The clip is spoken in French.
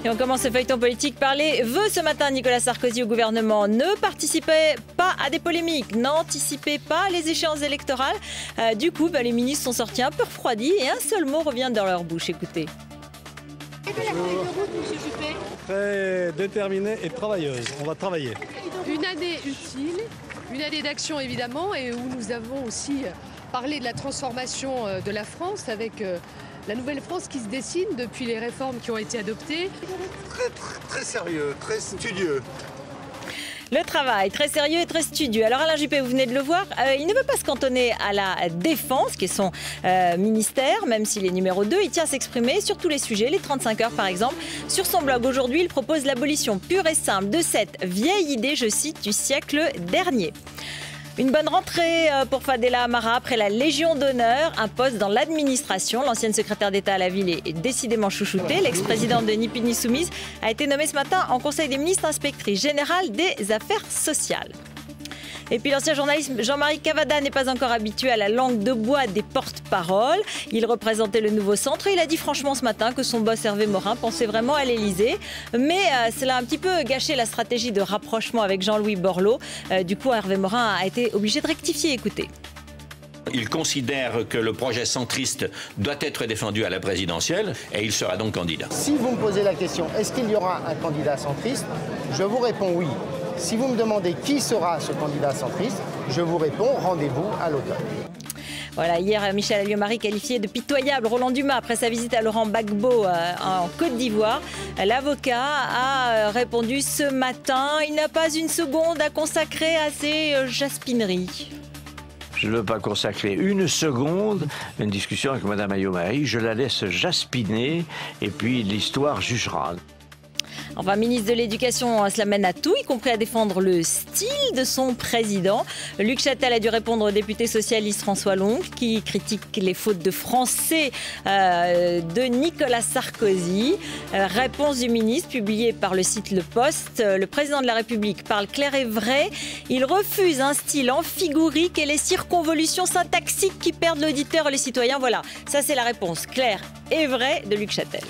Et on commence ce feuilleton politique par les vœux ce matin. Nicolas Sarkozy au gouvernement: ne participez pas à des polémiques, n'anticipez pas les échéances électorales. Du coup, les ministres sont sortis un peu refroidis et un seul mot revient dans leur bouche. Écoutez. Quelle est la feuille de route, M. Juppé? Très déterminée et travailleuse. On va travailler. Une année utile, une année d'action évidemment, et où nous avons aussi parlé de la transformation de la France avec la nouvelle France qui se dessine depuis les réformes qui ont été adoptées. Très sérieux, très studieux. Le travail, très sérieux et très studieux. Alors Alain Juppé, vous venez de le voir, il ne veut pas se cantonner à la défense, qui est son ministère, même s'il est numéro 2. Il tient à s'exprimer sur tous les sujets, les 35 heures par exemple. Sur son blog aujourd'hui, il propose l'abolition pure et simple de cette vieille idée, je cite, du siècle dernier. Une bonne rentrée pour Fadela Amara après la Légion d'honneur, un poste dans l'administration. L'ancienne secrétaire d'État à la ville est décidément chouchoutée. L'ex-présidente de Ni Pini Ni Soumise a été nommée ce matin en Conseil des ministres inspectrice générale des affaires sociales. Et puis l'ancien journaliste Jean-Marie Cavada n'est pas encore habitué à la langue de bois des porte-paroles. Il représentait le nouveau centre et il a dit franchement ce matin que son boss Hervé Morin pensait vraiment à l'Élysée. Mais cela a un petit peu gâché la stratégie de rapprochement avec Jean-Louis Borloo. Du coup, Hervé Morin a été obligé de rectifier. Écoutez. Il considère que le projet centriste doit être défendu à la présidentielle et il sera donc candidat. Si vous me posez la question, est-ce qu'il y aura un candidat centriste? Je vous réponds oui. Si vous me demandez qui sera ce candidat centriste, je vous réponds rendez-vous à l'automne. Voilà, hier, Michel Alliot-Marie qualifié de pitoyable Roland Dumas après sa visite à Laurent Gbagbo en Côte d'Ivoire. L'avocat a répondu ce matin: il n'a pas une seconde à consacrer à ces jaspineries. Je ne veux pas consacrer une seconde à une discussion avec Mme Alliot-Marie. Je la laisse jaspiner et puis l'histoire jugera. Enfin, ministre de l'Éducation, cela mène à tout, y compris à défendre le style de son président. Luc Châtel a dû répondre au député socialiste François Long, qui critique les fautes de français de Nicolas Sarkozy. Réponse du ministre publiée par le site Le Poste. Le président de la République parle clair et vrai. Il refuse un style amphigourique et les circonvolutions syntaxiques qui perdent l'auditeur et les citoyens. Voilà, ça c'est la réponse claire et vraie de Luc Châtel.